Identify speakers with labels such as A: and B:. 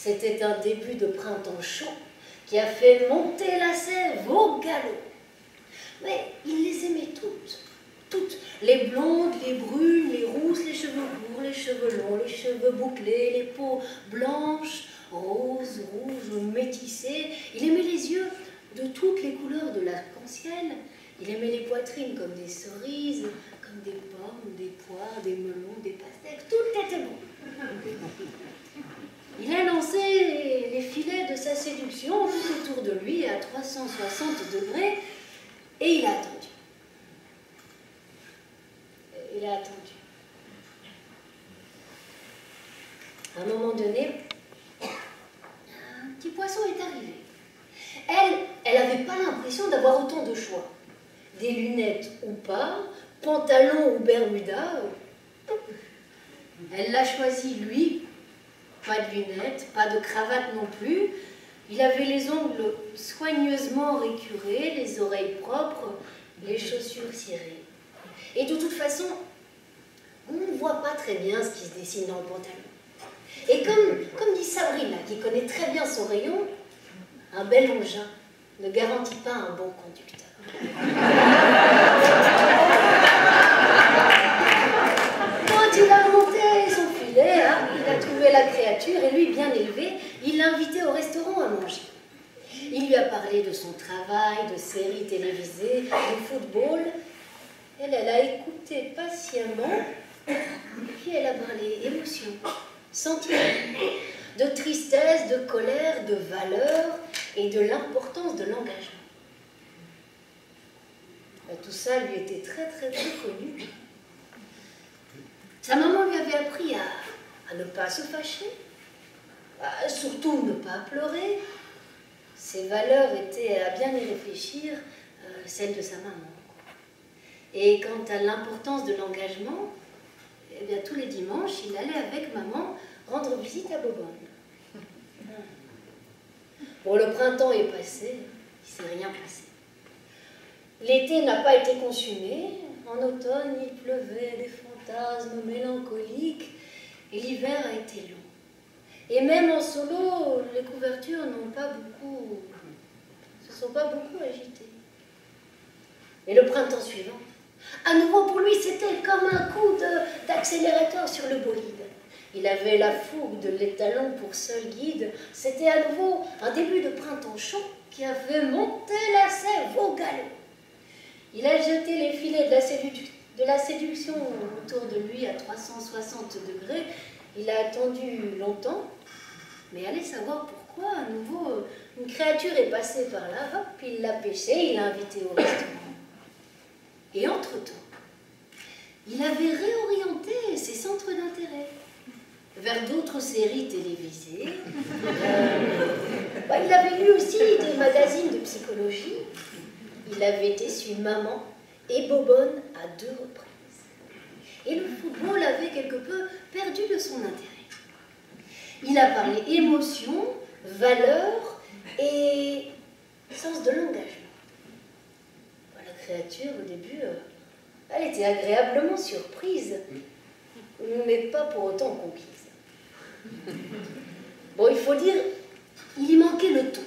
A: C'était un début de printemps chaud qui a fait monter la sève au galop. Mais il les aimait toutes, toutes, les blondes, les brunes, les rousses, les cheveux courts, les cheveux longs, les cheveux bouclés, les peaux blanches, roses, rouges, métissées. Il aimait les yeux de toutes les couleurs de l'arc-en-ciel. Il aimait les poitrines comme des cerises, comme des pommes, des poires, des melons, des pastèques. Tout était bon. Il a lancé les filets de sa séduction tout autour de lui à 360 degrés et il a attendu. Il a attendu. À un moment donné, un petit poisson est arrivé. Elle n'avait pas l'impression d'avoir autant de choix. Des lunettes ou pas, pantalon ou bermuda. Elle l'a choisi, lui. Pas de lunettes, pas de cravate non plus. Il avait les ongles soigneusement récurés, les oreilles propres, les chaussures cirées. Et de toute façon, on ne voit pas très bien ce qui se dessine dans le pantalon. Et comme dit Sabrina, qui connaît très bien son rayon, un bel engin ne garantit pas un bon conducteur. Quand il a monté son filet, il a trouvé la créature et lui, bien élevé, il l'a invité au restaurant à manger. Il lui a parlé de son travail, de séries télévisées, de football. Elle a écouté patiemment, et puis elle a parlé émotion, sentiment, de tristesse, de colère, de valeur et de l'importance de l'engagement. Tout ça lui était très très très connu. Sa maman lui avait appris à ne pas se fâcher, surtout ne pas pleurer. Ses valeurs étaient, à bien y réfléchir, celles de sa maman. Et quant à l'importance de l'engagement, eh bien, tous les dimanches, il allait avec maman rendre visite à Bobonne. Bon, le printemps est passé, il ne s'est rien passé. L'été n'a pas été consumé, en automne il pleuvait des fantasmes mélancoliques, et l'hiver a été long. Et même en solo, les couvertures se sont pas beaucoup agitées. Mais le printemps suivant, à nouveau pour lui, c'était comme un coup d'accélérateur sur le bolide. Il avait la fougue de l'étalon pour seul guide. C'était à nouveau un début de printemps chaud qui a fait monter la sève au galop. Il a jeté les filets de la séduction autour de lui à 360 degrés. Il a attendu longtemps, mais allez savoir pourquoi. À nouveau, une créature est passée par là, hop, il l'a pêché, il l'a invité au restaurant. Et entre-temps, il avait réorienté ses centres d'intérêt vers d'autres séries télévisées. Il avait lu aussi des magazines de psychologie. Il avait été suivre maman et Bobonne à 2 reprises. Et le football avait quelque peu perdu de son intérêt. Il a parlé émotion, valeur et sens de l'engagement. La créature, au début, elle était agréablement surprise, mais pas pour autant conquise. Bon, il faut dire, il y manquait le ton.